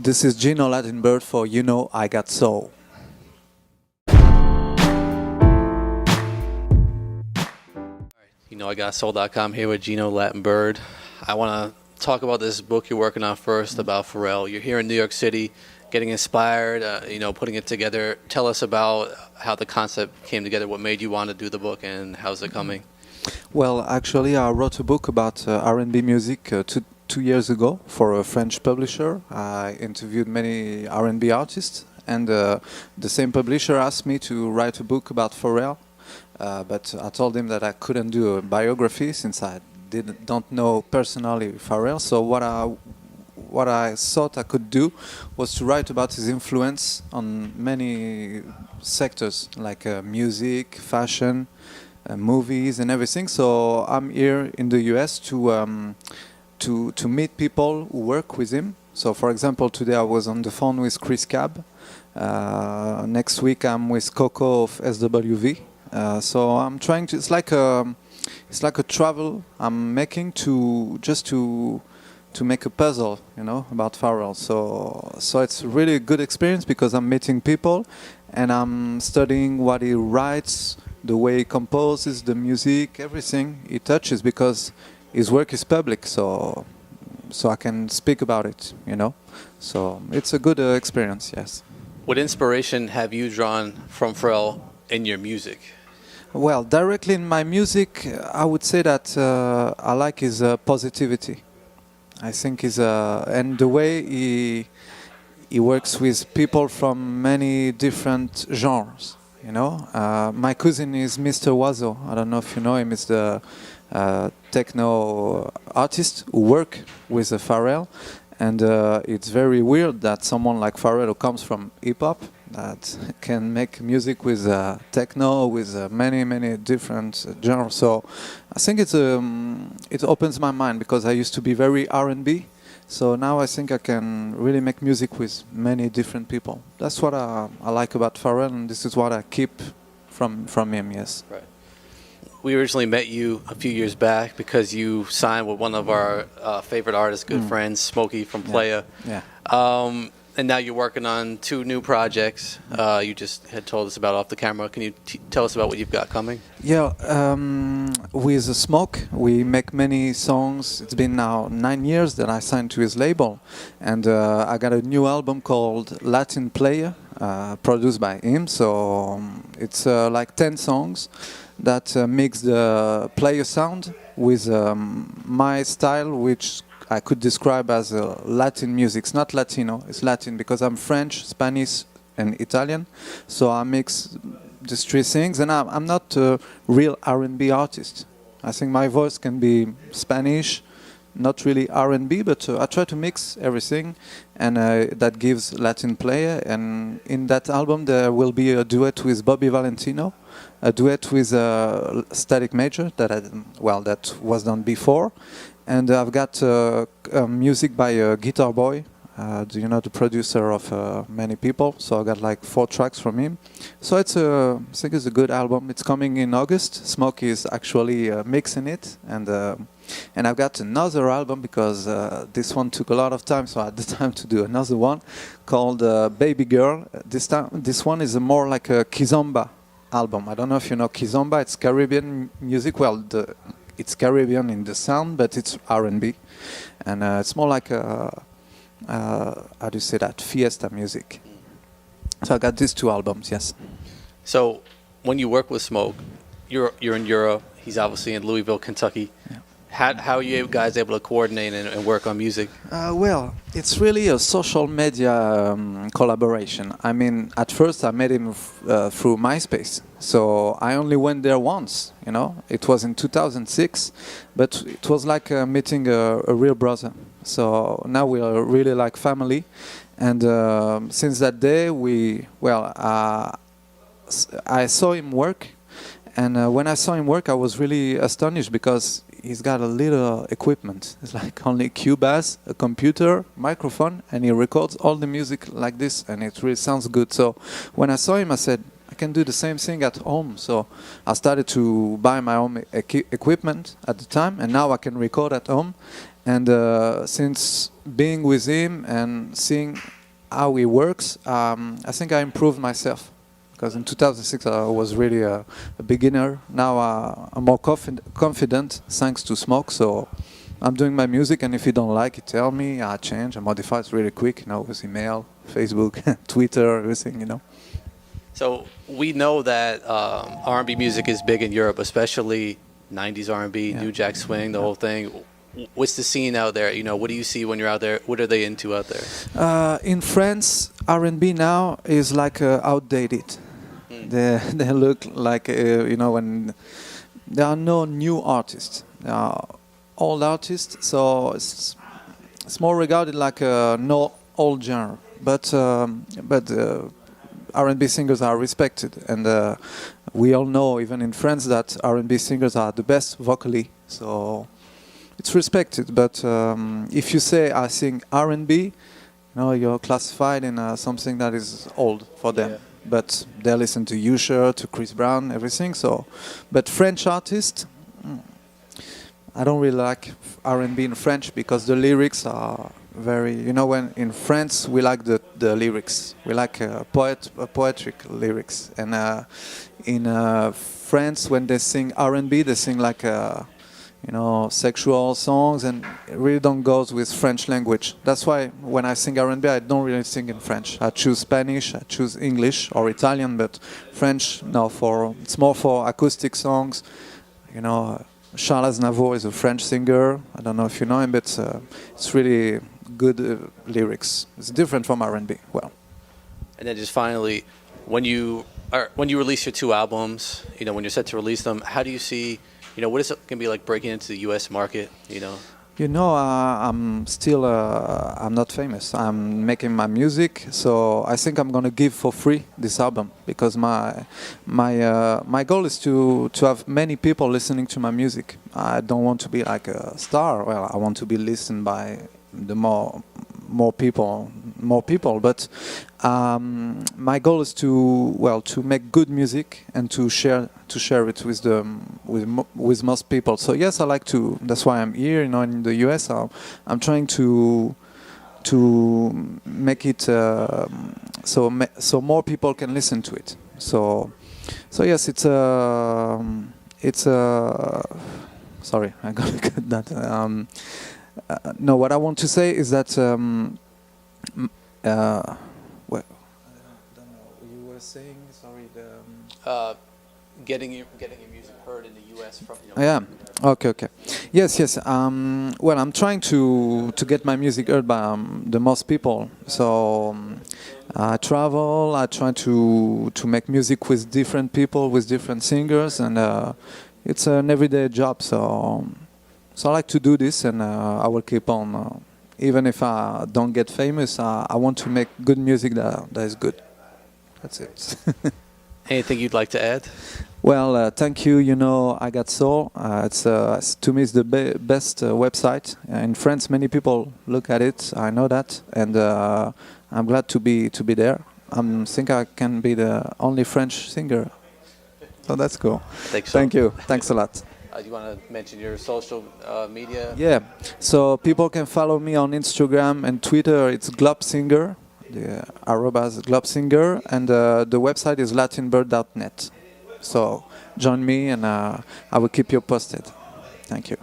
This is G.No Latin Bird for YouKnowIGotSoul. YouKnowIGotSoul.com here with G.No Latin Bird. I want to talk about this book you're working on first about Pharrell. You're here in New York City, getting inspired, putting it together. Tell us about how the concept came together, what made you want to do the book, and how's it coming? Well, actually, I wrote a book about R&B music two years ago for a French publisher. I interviewed many R&B artists, and the same publisher asked me to write a book about Pharrell. But I told him that I couldn't do a biography since I don't know personally Pharrell. So what I thought I could do was to write about his influence on many sectors, like music, fashion, movies, and everything. So I'm here in the US to meet people who work with him. So, for example, today I was on the phone with Chris Cab. Next week I'm with Coco of SWV. So I'm trying to. It's like a travel I'm making to make a puzzle, about Pharrell. So it's really a good experience because I'm meeting people, and I'm studying what he writes, the way he composes, the music, everything he touches, because his work is public. So I can speak about it, So it's a good experience, yes. What inspiration have you drawn from Pharrell in your music? Well, directly in my music, I would say that I like his positivity. I think and the way he works with people from many different genres. My cousin is Mr. Wazo. I don't know if you know him. He's the techno artist who work with Pharrell, and it's very weird that someone like Pharrell, who comes from hip hop, that can make music with techno, with many different genres. So I think it opens my mind, because I used to be very R&B. So now I think I can really make music with many different people. That's what I like about Pharrell, and this is what I keep from him, yes. Right. We originally met you a few years back because you signed with one of our favorite artists, good friends, Smokey from Playa. Yeah. And now you're working on 2 new projects. You just had told us about off the camera. Can you tell us about what you've got coming? Yeah, with Smoke, we make many songs. It's been now 9 years that I signed to his label. And I got a new album called Latin Player, produced by him. So it's like 10 songs that mix the player sound with my style, which I could describe as Latin music. It's not Latino, it's Latin, because I'm French, Spanish, and Italian. So I mix these 3 things, and I'm not a real R&B artist. I think my voice can be Spanish, not really R&B, but I try to mix everything, and that gives Latin Player. And in that album there will be a duet with Bobby Valentino, a duet with Static Major that was done before. And I've got music by Guitar Boy, the producer of many people. So I got like 4 tracks from him. So I think it's a good album. It's coming in August. Smoke is actually mixing it, and I've got another album, because this one took a lot of time, so I had the time to do another one called Baby Girl. This one is more like a kizomba album. I don't know if you know kizomba. It's Caribbean music. Well, it's Caribbean in the sound, but it's R&B, and it's more like how do you say that, fiesta music. So I got these 2 albums, yes. So when you work with Smoke, you're in Europe. He's obviously in Louisville, Kentucky. Yeah. How are you guys able to coordinate and work on music? Well, it's really a social media collaboration. I mean, at first I met him through MySpace. So I only went there once, It was in 2006, but it was like meeting a real brother. So now we are really like family. And since that day, I saw him work. And when I saw him work, I was really astonished, because he's got a little equipment. It's like only Cubase, a computer, microphone, and he records all the music like this, and it really sounds good. So when I saw him, I said, I can do the same thing at home. So I started to buy my own equipment at the time, and now I can record at home. And since being with him and seeing how it works, I think I improved myself. Because in 2006 I was really a beginner. Now I'm more confident thanks to Smoke. So I'm doing my music, and if you don't like it, tell me. I change, I modify it really quick. With email, Facebook, Twitter, everything. So we know that R&B music is big in Europe, especially 90s R&B, Yeah. New Jack Swing, the whole thing. What's the scene out there? What do you see when you're out there? What are they into out there? In France, R&B now is like outdated. They look like when there are no new artists. There are old artists, so it's more regarded like a no old genre. But R&B singers are respected, and we all know, even in France, that R&B singers are the best vocally. So it's respected. But if you say I sing R&B, you're classified in something that is old for them. Yeah. But they listen to Usher, to Chris Brown, everything. So, but French artists, I don't really like R&B in French because the lyrics are very. When in France we like the lyrics, we like poetic lyrics, and in France when they sing R&B, they sing like sexual songs, and it really don't goes with French language. That's why when I sing R&B, I don't really sing in French. I choose Spanish, I choose English or Italian, but French, no. It's more for acoustic songs. Charles Aznavour is a French singer. I don't know if you know him, but it's really good lyrics. It's different from R&B. Well, And then just finally, when you release your 2 albums, when you're set to release them, how do you see, what is it going to be like breaking into the U.S. market? I'm still, I'm not famous. I'm making my music, so I think I'm gonna give for free this album because my goal is to have many people listening to my music. I don't want to be like a star. Well, I want to be listened by the more people. But my goal is to make good music and to share it with most people. So yes, I like to. That's why I'm here. In the US, I'm trying to make it so more people can listen to it. So yes, it's sorry, I got to cut that. No, what I want to say is that. Well, I don't know. You were saying, sorry, Getting your music heard in the U.S. from Yeah. Okay. Yes. Well, I'm trying to get my music heard by the most people. So I travel. I try to make music with different people, with different singers, and it's an everyday job. So I like to do this, and I will keep on. Even if I don't get famous, I want to make good music that is good. That's it. Anything you'd like to add? Well, thank you. YouKnowIGotSoul. It's to me it's the best website in France. Many people look at it. I know that, and I'm glad to be there. I think I can be the only French singer. So that's cool. Thank you. Thanks a lot. Do you want to mention your social media? Yeah, so people can follow me on Instagram and Twitter. It's globsinger, the arrobas globsinger, and the website is latinbird.net. So join me, and I will keep you posted. Thank you.